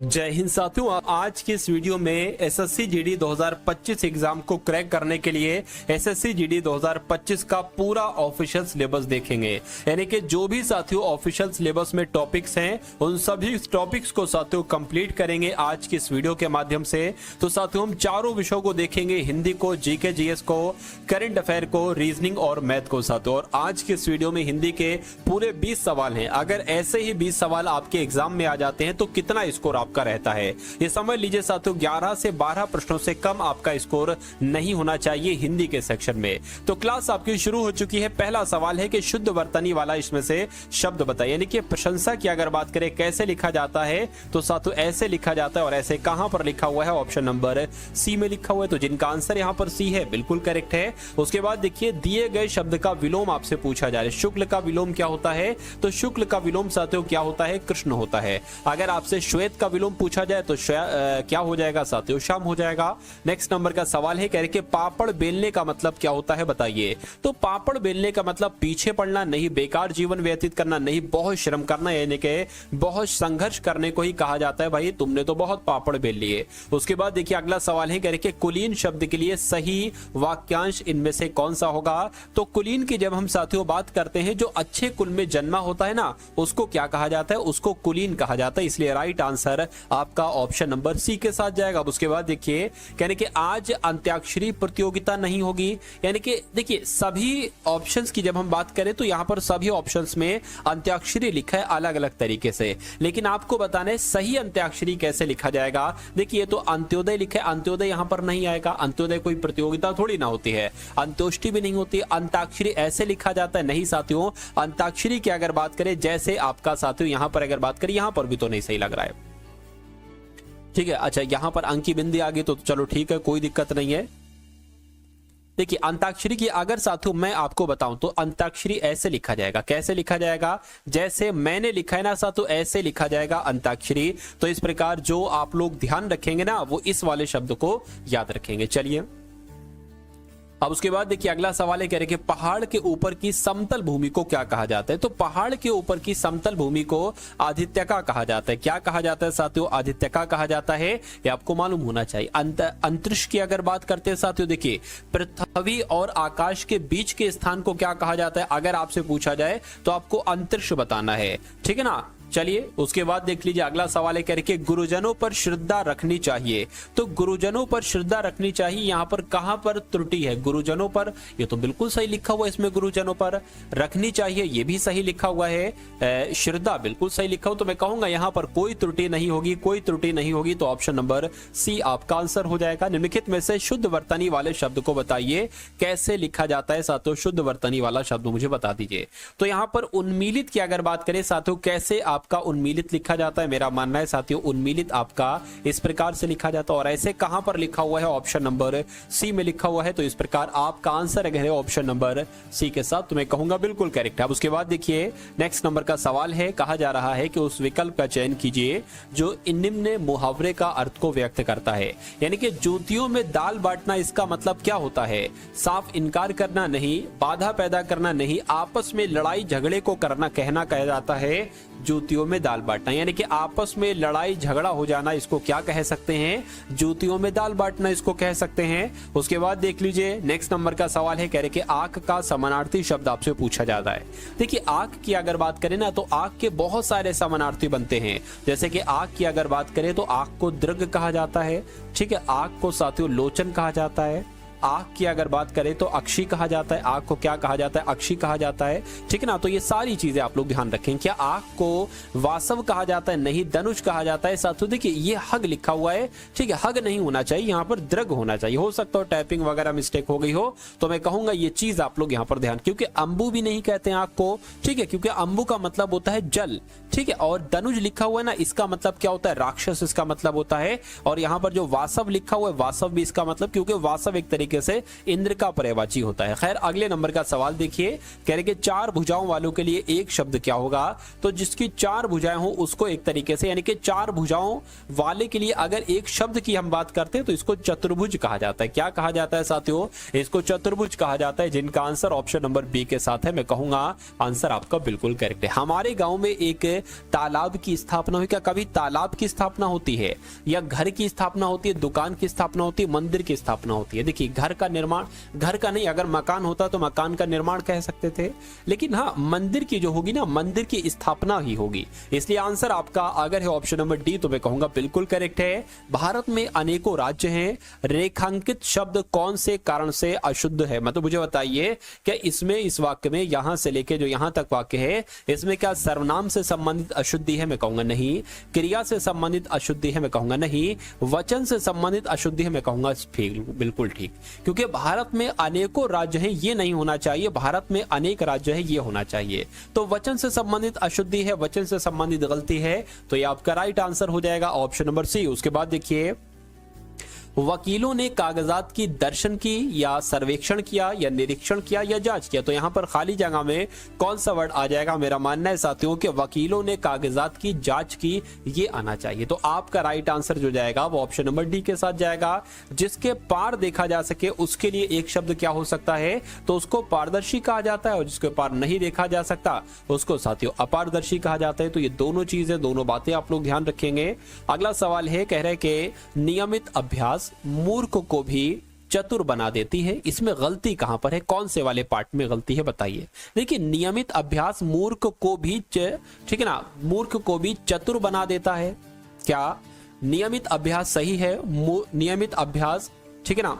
जय हिंद साथियों, आज की इस वीडियो में एसएससी जीडी 2025 एग्जाम को क्रैक करने के लिए एसएससी जीडी 2025 का पूरा ऑफिशियल सिलेबस देखेंगे। यानी कि जो भी साथियों ऑफिशियल सिलेबस में टॉपिक्स हैं उन सभी टॉपिक्स को साथियों कंप्लीट करेंगे आज की इस वीडियो के माध्यम से। तो साथियों हम चारों विषयों को देखेंगे, हिंदी को, जीके जीएस को, करंट अफेयर को, रीजनिंग और मैथ को साथियों। और आज की इस वीडियो में हिंदी के पूरे 20 सवाल हैं। अगर ऐसे ही 20 सवाल आपके एग्जाम में आ जाते हैं तो कितना स्कोर आपका रहता है ये समझ लीजिए साथियों। 11 से 12 प्रश्नों से कम आपका स्कोर नहीं होना चाहिए हिंदी के सेक्शन में। तो क्लास आपकी शुरू हो चुकी है। पहला सवाल है कि शुद्ध वर्तनी वाला इसमें से शब्द बताइए। यानी कि प्रशंसा की अगर बात करें कैसे लिखा जाता है तो साथियों ऐसे लिखा जाता है। और ऐसे कहां पर लिखा हुआ है? ऑप्शन नंबर सी में लिखा हुआ है। तो जिनका आंसर यहां पर सी है बिल्कुल करेक्ट है। उसके बाद देखिए दिए गए शब्द का विलोम आपसे पूछा जा रहा है। शुक्ल का विलोम क्या होता है? तो शुक्ल का विलोम साथियों क्या होता है? कृष्ण होता है। अगर आपसे श्वेत का विलोम पूछा जाए तो क्या हो जाएगा साथियों? श्याम हो जाएगा। नेक्स्ट नंबर का सवाल है कह रहे कि पापड़ बेलने का मतलब क्या होता है बताइए। तो पापड़ बेलने का मतलब पीछे पड़ना नहीं, बेकार जीवन व्यतीत करना नहीं, बहुत श्रम करना, यानी कि बहुत संघर्ष करने को ही कहा जाता है। भाई तुमने तो बहुत पापड़ बेल लिए। उसके बाद देखिए अगला सवाल है कह रहे कि कुलीन शब्द के लिए सही वाक्यांश इनमें से कौन सा होगा? तो कुलीन की जब हम साथियों बात करते हैं, जो अच्छे कुल में जन्मा होता है ना, उसको क्या कहा जाता है? उसको कुलीन कहा जाता है। इसलिए राइट आंसर आपका ऑप्शन नंबर सी के साथ जाएगा। उसके बाद देखिए कहने कि आज अंत्याक्षरी प्रतियोगिता नहीं होगी। यानी कि देखिए सभी ऑप्शंस की जब हम बात करें तो यहां पर सभी ऑप्शंस में अंत्याक्षरी लिखा है अलग अलग तरीके से, लेकिन आपको बताना है सही अंत्याक्षरी कैसे लिखा जाएगा। देखिए तो अंत्योदय लिखा है, अंत्योदय यहां पर नहीं आएगा। अंत्योदय कोई प्रतियोगिता थोड़ी ना होती है, अंत्योष्टि भी नहीं होती। अंताक्षरी ऐसे लिखा जाता है नहीं साथियों। अंताक्षरी की अगर बात करें जैसे आपका साथियों यहां पर अगर बात करें, यहां पर भी तो नहीं सही लग रहा है। ठीक है, अच्छा यहां पर अंक की बिंदी आ गई तो चलो ठीक है, कोई दिक्कत नहीं है। देखिए अंताक्षरी की अगर साथियों मैं आपको बताऊं तो अंताक्षरी ऐसे लिखा जाएगा। कैसे लिखा जाएगा? जैसे मैंने लिखा है ना साथियों ऐसे लिखा जाएगा अंताक्षरी। तो इस प्रकार जो आप लोग ध्यान रखेंगे ना वो इस वाले शब्द को याद रखेंगे। चलिए अब उसके बाद देखिए अगला सवाल है कह रहे कि पहाड़ के ऊपर की समतल भूमि को क्या कहा जाता है? तो पहाड़ के ऊपर की समतल भूमि को आदित्यका कहा जाता है। क्या कहा जाता है साथियों? आदित्यका कहा जाता है। ये आपको मालूम होना चाहिए। अंतरिक्ष की अगर बात करते हैं साथियों, देखिए पृथ्वी और आकाश के बीच के स्थान को क्या कहा जाता है? अगर आपसे पूछा जाए तो आपको अंतरिक्ष बताना है। ठीक है ना। चलिए उसके बाद देख लीजिए अगला सवाल है कह रहे कि गुरुजनों पर श्रद्धा रखनी चाहिए। तो गुरुजनों पर श्रद्धा रखनी चाहिए, यहां पर कहां पर त्रुटि है? गुरुजनों पर, ये तो बिल्कुल सही लिखा हुआ है। इसमें गुरुजनों पर रखनी चाहिए, ये भी सही लिखा हुआ है। श्रद्धा बिल्कुल सही लिखा हो। तो मैं कहूंगा यहां पर कोई त्रुटि नहीं होगी, कोई त्रुटि नहीं होगी। तो ऑप्शन नंबर सी आपका आंसर हो जाएगा। निम्नलिखित में से शुद्ध वर्तनी वाले शब्द को बताइए कैसे लिखा जाता है साथियों। शुद्ध वर्तनी वाला शब्द मुझे बता दीजिए। तो यहां पर उन्मीलित की अगर बात करें साथियों, कैसे आपका उन्मीलित लिखा जाता है? मेरा मानना है साथियों उन्मीलित आपका इस प्रकार से लिखा जाता है। और ऐसे कहां पर लिखा हुआ है? ऑप्शन नंबर सी में लिखा हुआ है। तो इस प्रकार आपका आंसर अगर है ऑप्शन नंबर सी के साथ, तो मैं कहूंगा बिल्कुल करेक्ट है। अब उसके बाद देखिए नेक्स्ट नंबर का सवाल है, कहा जा रहा है कि उस विकल्प का चयन कीजिए जो निम्न मुहावरे का अर्थ को व्यक्त करता है। यानी कि जूतियों में दाल बांटना, इसका मतलब क्या होता है? साफ इनकार करना नहीं, बाधा पैदा करना नहीं, आपस में लड़ाई झगड़े को करना कहना कहा जाता है जूतियों में दाल बांटना। यानी कि आपस में लड़ाई झगड़ा हो जाना, इसको क्या कह सकते हैं? जूतियों में दाल बांटना इसको कह सकते हैं। उसके बाद देख लीजिए नेक्स्ट नंबर का सवाल है कह रहे कि आंख का समानार्थी शब्द आपसे पूछा जाता है। देखिए आंख की अगर बात करें ना तो आंख के बहुत सारे समानार्थी बनते हैं। जैसे कि आंख की अगर बात करें तो आंख को दृग कहा जाता है। ठीक है, आंख को साथियों लोचन कहा जाता है। आंख की अगर बात करें तो अक्षी कहा जाता है। आंख को क्या कहा जाता है? अक्षी कहा जाता है। ठीक है ना। तो ये सारी चीजें आप लोग ध्यान रखें। क्या आंख को वासव कहा जाता है? नहीं, धनुष कहा जाता है साथियों। देखिए ये हग लिखा हुआ है। ठीक है, हग नहीं होना चाहिए, यहाँ पर दृग होना चाहिए। हो सकता हो टाइपिंग वगैरह मिस्टेक हो गई हो, तो मैं कहूंगा ये चीज आप लोग यहाँ पर ध्यान, क्योंकि अंबु भी नहीं कहते हैं आंख को। ठीक है, क्योंकि अंबु का मतलब होता है जल। ठीक है, और धनुष लिखा हुआ है ना, इसका मतलब क्या होता है? राक्षस इसका मतलब होता है। और यहाँ पर जो वासव लिखा हुआ है, वासव भी इसका मतलब, क्योंकि वासव एक तरीके तरीके से इंद्र का पर्यायवाची होता है। खैर अगले नंबर का सवाल देखिए, कह रहे कि 4 भुजाओं वालों के लिए एक शब्द क्या होगा? तो जिसकी 4 भुजाएं हो उसको एक तरीके से, यानी कि 4 भुजाओं वाले के लिए अगर एक शब्द की हम बात करते हैं तो इसको चतुर्भुज कहा जाता है। क्या कहा जाता है साथियों? इसको चतुर्भुज कहा जाता है, जिनका आंसर ऑप्शन नंबर बी के साथ है। मैं कहूंगा आंसर आपका बिल्कुल करेक्ट है। हमारे गांव में एक तालाब की स्थापना हुई। क्या कभी तालाब की स्थापना होती है, या घर की स्थापना होती है, दुकान की स्थापना होती है, मंदिर की स्थापना होती है? देखिए घर का निर्माण, घर का नहीं, अगर मकान होता तो मकान का निर्माण कह सकते थे, लेकिन हाँ मंदिर की जो होगी ना, मंदिर की स्थापना ही होगी। इसलिए आंसर आपका अगर है ऑप्शन नंबर डी तो मैं कहूंगा बिल्कुल करेक्ट है। भारत में अनेकों राज्य हैं, रेखांकित शब्द कौन से कारण से अशुद्ध है? मतलब मुझे बताइए क्या इसमें, इस वाक्य में यहां से लेके जो यहां तक वाक्य है, इसमें क्या सर्वनाम से संबंधित अशुद्धि है? मैं कहूंगा नहीं। क्रिया से संबंधित अशुद्धि है? मैं कहूंगा नहीं। वचन से संबंधित अशुद्धि है? मैं कहूंगा बिल्कुल ठीक, क्योंकि भारत में अनेकों राज्य हैं, ये नहीं होना चाहिए। भारत में अनेक राज्य है, ये होना चाहिए। तो वचन से संबंधित अशुद्धि है, वचन से संबंधित गलती है, तो ये आपका राइट आंसर हो जाएगा ऑप्शन नंबर सी। उसके बाद देखिए, वकीलों ने कागजात की दर्शन की या सर्वेक्षण किया या निरीक्षण किया या जांच किया? तो यहां पर खाली जगह में कौन सा वर्ड आ जाएगा? मेरा मानना है साथियों कि वकीलों ने कागजात की जांच की, ये आना चाहिए। तो आपका राइट आंसर जो जाएगा वो ऑप्शन नंबर डी के साथ जाएगा। जिसके पार देखा जा सके उसके लिए एक शब्द क्या हो सकता है? तो उसको पारदर्शी कहा जाता है, और जिसके पार नहीं देखा जा सकता उसको साथियों अपारदर्शी कहा जाता है। तो ये दोनों चीजें, दोनों बातें आप लोग ध्यान रखेंगे। अगला सवाल है, कह रहे कि नियमित अभ्यास मूर्ख को भी चतुर बना देती है। इसमें गलती कहां पर है? कौन से वाले पार्ट में गलती है बताइए। देखिए नियमित अभ्यास मूर्ख को भी ठीक है ना, मूर्ख को भी चतुर बना देता है। क्या नियमित अभ्यास सही है? नियमित अभ्यास, ठीक है ना,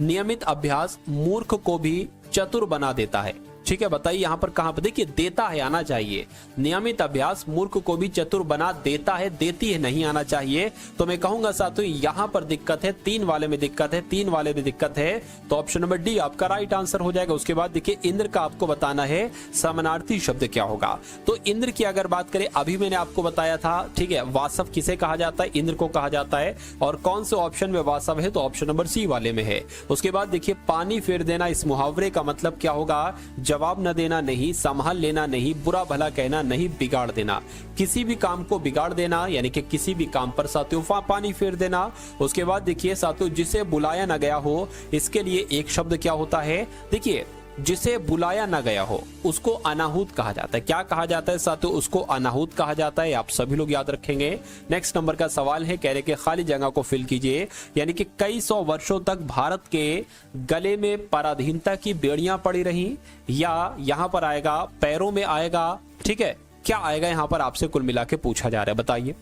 नियमित अभ्यास मूर्ख को भी चतुर बना देता है। ठीक है, बताइए यहां पर कहां पर? देखिए देता है आना चाहिए। नियमित अभ्यास मूर्ख को भी चतुर बना देता है, देती है नहीं आना चाहिए। तो मैं कहूंगा साथियों यहां पर दिक्कत है, 3 वाले में दिक्कत है, 3 वाले में दिक्कत है। तो ऑप्शन नंबर डी आपका राइट आंसर हो जाएगा। उसके बाद देखिए इंद्र का आपको बताना है समानार्थी शब्द क्या होगा। तो इंद्र की अगर बात करें, अभी मैंने आपको बताया था, ठीक है, वासव किसे कहा जाता है? इंद्र को कहा जाता है। और कौन से ऑप्शन में वासव है? तो ऑप्शन नंबर सी वाले में है। उसके बाद देखिए पानी फेर देना, इस मुहावरे का मतलब क्या होगा? जवाब न देना नहीं, संभाल लेना नहीं, बुरा भला कहना नहीं, बिगाड़ देना। किसी भी काम को बिगाड़ देना, यानी कि किसी भी काम पर साथियों पानी फेर देना। उसके बाद देखिए साथियों जिसे बुलाया न गया हो, इसके लिए एक शब्द क्या होता है? देखिए जिसे बुलाया ना गया हो उसको अनाहूत कहा जाता है। क्या कहा जाता है साथियों? उसको अनाहूत कहा जाता है। आप सभी लोग याद रखेंगे। नेक्स्ट नंबर का सवाल है, कह रहे कि खाली जगह को फिल कीजिए। यानी कि कई 100 वर्षों तक भारत के गले में पराधीनता की बेड़ियां पड़ी रही, या यहां पर आएगा पैरों में आएगा, ठीक है, क्या आएगा यहां पर आपसे कुल मिला के पूछा जा रहा है, बताइए।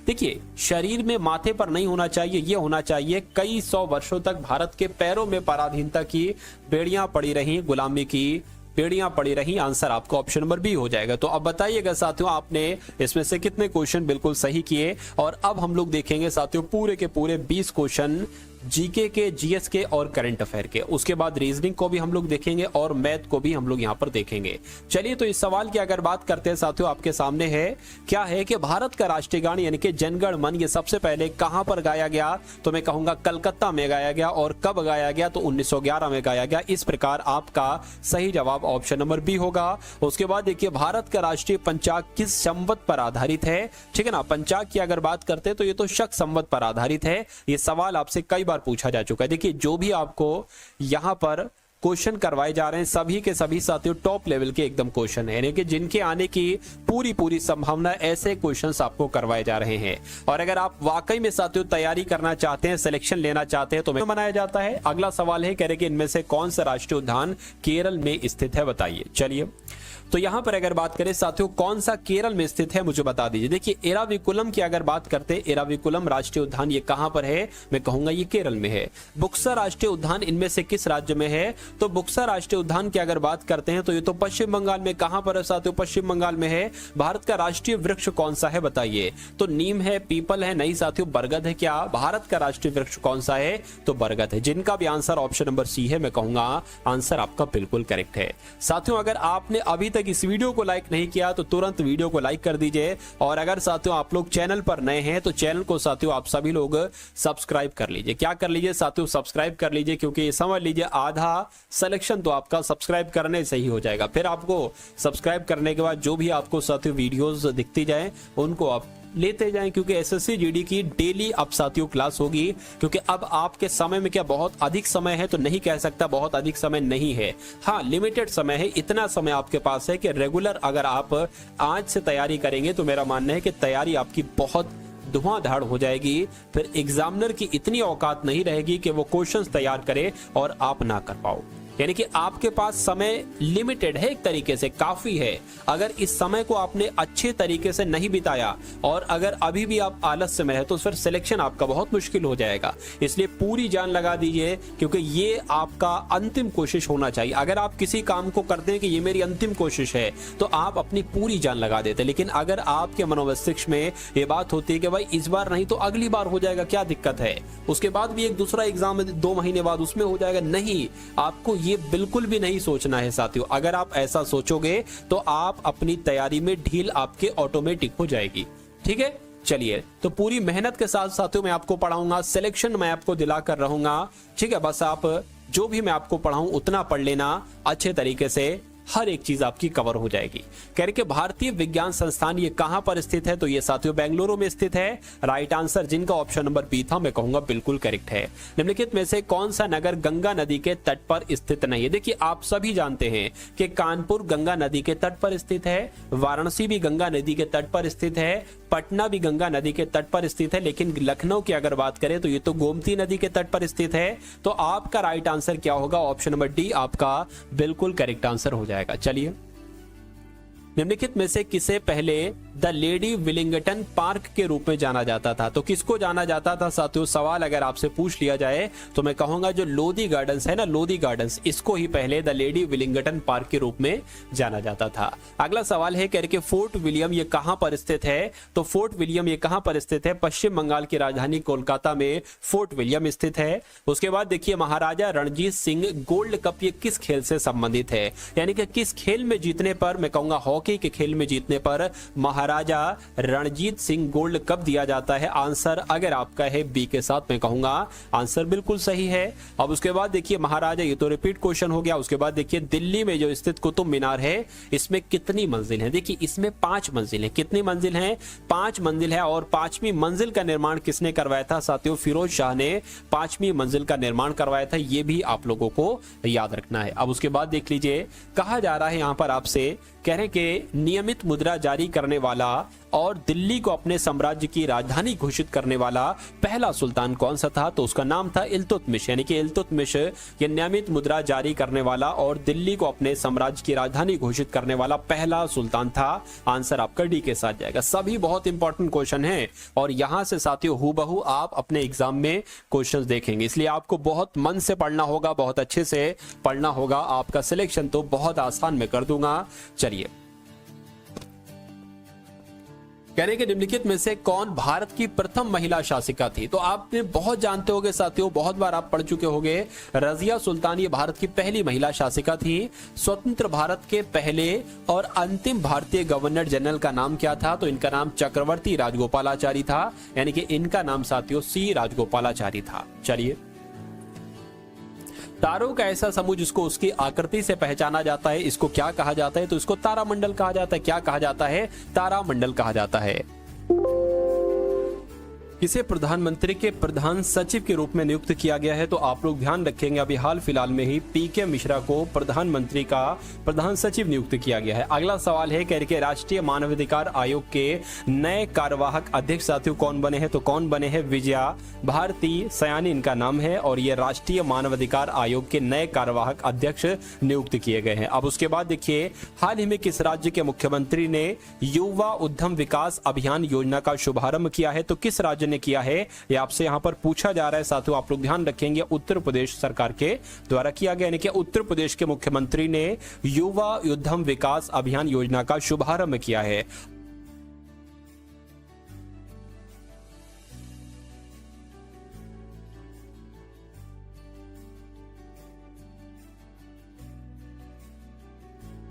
देखिए शरीर में, माथे पर नहीं होना चाहिए, ये होना चाहिए कई 100 वर्षों तक भारत के पैरों में पराधीनता की बेड़ियां पड़ी रही, गुलामी की बेड़ियां पड़ी रही। आंसर आपको ऑप्शन नंबर बी हो जाएगा। तो अब बताइएगा साथियों आपने इसमें से कितने क्वेश्चन बिल्कुल सही किए। और अब हम लोग देखेंगे साथियों पूरे के पूरे 20 क्वेश्चन जीके के, जीएस के और करंट अफेयर के। उसके बाद रीजनिंग को भी हम लोग देखेंगे और मैथ को भी हम लोग यहाँ पर देखेंगे। चलिए तो इस सवाल की अगर बात करते हैं साथियों, आपके सामने है क्या है कि भारत का राष्ट्रीय गान यानी कि जनगण मन ये सबसे पहले कहां पर गाया गया? तो मैं कहूंगा कलकत्ता में गाया गया। और कब गाया गया? तो 1911 में गाया गया। इस प्रकार आपका सही जवाब ऑप्शन नंबर बी होगा। उसके बाद देखिए भारत का राष्ट्रीय पंचांग किस संवत पर आधारित है? ठीक है ना, पंचांग की अगर बात करते हैं तो ये तो शक संवत पर आधारित है। ये सवाल आपसे कई बार पूछा जा चुका है। देखिए जो भी आपको यहां पर क्वेश्चन करवाए जा रहे हैं सभी के सभी साथियों टॉप लेवल के एकदम क्वेश्चन है, यानी कि जिनके आने की पूरी संभावना, ऐसे क्वेश्चंस आपको करवाए जा रहे हैं। और अगर आप वाकई में साथियों तैयारी करना चाहते हैं, सिलेक्शन लेना चाहते हैं, तो मनाया जाता है। अगला सवाल है, कह रहे कि इनमें से कौन सा राष्ट्रीय उद्यान केरल में स्थित है, बताइए। चलिए तो यहां पर अगर बात करें साथियों कौन सा केरल में स्थित है मुझे बता दीजिए। देखिए एराविकुलम की अगर बात करते हैं, एराविकुलम राष्ट्रीय उद्यान ये कहां पर है? मैं कहूंगा ये केरल में है। बुक्सर राष्ट्रीय उद्यान इनमें से किस राज्य में है? तो बुक्सा राष्ट्रीय उद्यान की अगर बात करते हैं तो ये तो पश्चिम बंगाल में, कहां पर है साथियों? पश्चिम बंगाल में है। भारत का राष्ट्रीय वृक्ष कौन सा है बताइए? तो नीम है, पीपल है, नहीं साथियों बरगद है। क्या भारत का राष्ट्रीय वृक्ष कौन सा है? तो बरगद है। जिनका भी आंसर ऑप्शन नंबर सी है, मैं कहूंगा आंसर आपका बिल्कुल करेक्ट है। साथियों अगर आपने अभी तक इस वीडियो को लाइक नहीं किया तो तुरंत वीडियो को लाइक कर दीजिए, और अगर साथियों आप लोग चैनल पर नए हैं तो चैनल को साथियों आप सभी लोग सब्सक्राइब कर लीजिए। क्या कर लीजिए साथियों? सब्सक्राइब कर लीजिए, क्योंकि ये समझ लीजिए आधा सिलेक्शन तो आपका सब्सक्राइब करने से ही हो जाएगा। फिर आपको सब्सक्राइब करने के बाद जो भी आपको साथियों वीडियोस दिखती जाए उनको आप लेते जाएं, क्योंकि एसएससी जीडी की डेली अब साथियों क्लास होगी। क्योंकि अब आपके समय में क्या बहुत अधिक समय है? तो नहीं कह सकता बहुत अधिक समय नहीं है, हाँ लिमिटेड समय है। इतना समय आपके पास है कि रेगुलर अगर आप आज से तैयारी करेंगे तो मेरा मानना है कि तैयारी आपकी बहुत धुआंधार हो जाएगी। फिर एग्जामिनर की इतनी औकात नहीं रहेगी कि वो क्वेश्चंस तैयार करे और आप ना कर पाओ। यानी कि आपके पास समय लिमिटेड है, एक तरीके से काफी है। अगर इस समय को आपने अच्छे तरीके से नहीं बिताया और अगर अभी भी आप आलस्य में है तो फिर सिलेक्शन आपका बहुत मुश्किल हो जाएगा। इसलिए पूरी जान लगा दीजिए, क्योंकि ये आपका अंतिम कोशिश होना चाहिए। अगर आप किसी काम को करते हैं कि ये मेरी अंतिम कोशिश है तो आप अपनी पूरी जान लगा देते, लेकिन अगर आपके मनोमस्तिष्क में ये बात होती है कि भाई इस बार नहीं तो अगली बार हो जाएगा, क्या दिक्कत है, उसके बाद भी एक दूसरा एग्जाम 2 महीने बाद उसमें हो जाएगा, नहीं, आपको ये बिल्कुल भी नहीं सोचना है साथियों। अगर आप ऐसा सोचोगे तो आप अपनी तैयारी में ढील आपके ऑटोमेटिक हो जाएगी। ठीक है, चलिए तो पूरी मेहनत के साथ साथियों मैं आपको पढ़ाऊंगा, सिलेक्शन मैं आपको दिला कर रहूंगा। ठीक है, बस आप जो भी मैं आपको पढ़ाऊं उतना पढ़ लेना अच्छे तरीके से, हर एक चीज आपकी कवर हो जाएगी। कह रहे कि भारतीय विज्ञान संस्थान ये कहां पर स्थित है? तो ये साथियों बेंगलुरु में स्थित है। राइट आंसर जिनका ऑप्शन नंबर बी था, मैं कहूंगा बिल्कुल करेक्ट है। निम्नलिखित में से कौन सा नगर गंगा नदी के तट पर स्थित नहीं है? देखिए आप सभी जानते हैं कि कानपुर गंगा नदी के तट पर स्थित है, वाराणसी भी गंगा नदी के तट पर स्थित है, पटना भी गंगा नदी के तट पर स्थित है, लेकिन लखनऊ की अगर बात करें तो ये तो गोमती नदी के तट पर स्थित है। तो आपका राइट आंसर क्या होगा? ऑप्शन नंबर डी आपका बिल्कुल करेक्ट आंसर हो जाएगा। चलिए, निम्नलिखित में से किसे पहले द लेडी विलिंगटन पार्क के रूप में जाना जाता था? तो किसको जाना जाता था साथियों? सवाल अगर आपसे पूछ लिया जाए तो मैं कहूंगा जो लोधी गार्डन्स है ना, लोधी गार्डन्स, इसको ही पहले द लेडी विलिंगटन पार्क के रूप में जाना जाता था। अगला सवाल है कह रहे फोर्ट विलियम ये कहां पर स्थित है? तो फोर्ट विलियम ये कहां पर स्थित है? पश्चिम बंगाल की राजधानी कोलकाता में फोर्ट विलियम स्थित है। उसके बाद देखिए महाराजा रणजीत सिंह गोल्ड कप ये किस खेल से संबंधित है? यानी कि किस खेल में जीतने पर, मैं कहूंगा हॉकी के खेल में जीतने पर महाराजा रणजीत सिंह गोल्ड कप दिया जाता है। आंसर अगर आपका है बी के साथ, मैं कहूंगा आंसर बिल्कुल सही है। अब उसके बाद देखिए महाराजा, ये तो रिपीट क्वेश्चन हो गया। उसके बाद देखिए दिल्ली में जो स्थित कुतुब मीनार है इसमें कितनी मंजिल है? देखिए इसमें 5 मंजिल है। कितनी मंजिल है? 5 मंजिल है। और 5वीं मंजिल का निर्माण किसने करवाया था साथियों? फिरोज शाह ने 5वीं मंजिल का निर्माण करवाया था। ये भी आप लोगों को याद रखना है। अब उसके बाद देख लीजिए, कहा जा रहा है यहां पर आपसे, कह रहे कि नियमित मुद्रा जारी करने वाला और दिल्ली को अपने साम्राज्य की राजधानी घोषित करने वाला पहला सुल्तान कौन सा था? तो उसका नाम था इल्तुतमिश। यानी कि इल्तुतमिश ये नियमित मुद्रा जारी करने वाला और दिल्ली को अपने साम्राज्य की राजधानी घोषित करने वाला पहला सुल्तान था। आंसर आपका डी के साथ जाएगा। सभी बहुत इंपॉर्टेंट क्वेश्चन हैं और यहां से साथियों हूबहू आप अपने एग्जाम में क्वेश्चन देखेंगे, इसलिए आपको बहुत मन से पढ़ना होगा, बहुत अच्छे से पढ़ना होगा। आपका सिलेक्शन तो बहुत आसान मैं कर दूंगा। चलिए, कहने के निम्नलिखित में से कौन भारत की प्रथम महिला शासिका थी? तो आपने बहुत जानते होंगे साथियों, बहुत बार आप पढ़ चुके होंगे, रजिया सुल्तान ये भारत की पहली महिला शासिका थी। स्वतंत्र भारत के पहले और अंतिम भारतीय गवर्नर जनरल का नाम क्या था? तो इनका नाम चक्रवर्ती राजगोपालाचारी था। यानी कि इनका नाम साथियों सी राजगोपालाचारी था। चलिए, तारों का ऐसा समूह जिसको उसकी आकृति से पहचाना जाता है, इसको क्या कहा जाता है? तो इसको तारामंडल कहा जाता है। क्या कहा जाता है? तारामंडल कहा जाता है। किसे प्रधानमंत्री के प्रधान सचिव के रूप में नियुक्त किया गया है? तो आप लोग ध्यान रखेंगे, अभी हाल फिलहाल में ही पीके मिश्रा को प्रधानमंत्री का प्रधान सचिव नियुक्त किया गया है। अगला सवाल है, कह रहे राष्ट्रीय मानवाधिकार आयोग के नए कार्यवाहक अध्यक्ष साथियों कौन बने हैं? तो कौन बने हैं? विजया भारती सयानी इनका नाम है और ये राष्ट्रीय मानवाधिकार आयोग के नए कार्यवाहक अध्यक्ष नियुक्त किए गए हैं। अब उसके बाद देखिए, हाल ही में किस राज्य के मुख्यमंत्री ने युवा उद्यम विकास अभियान योजना का शुभारंभ किया है? तो किस राज्य ने किया है, ये आपसे यहाँ पर पूछा जा रहा है साथियों, आप लोग ध्यान रखेंगे। उत्तर प्रदेश सरकार के द्वारा किया गया, यानी कि उत्तर प्रदेश के मुख्यमंत्री ने युवा उद्यम विकास अभियान योजना का शुभारंभ किया है।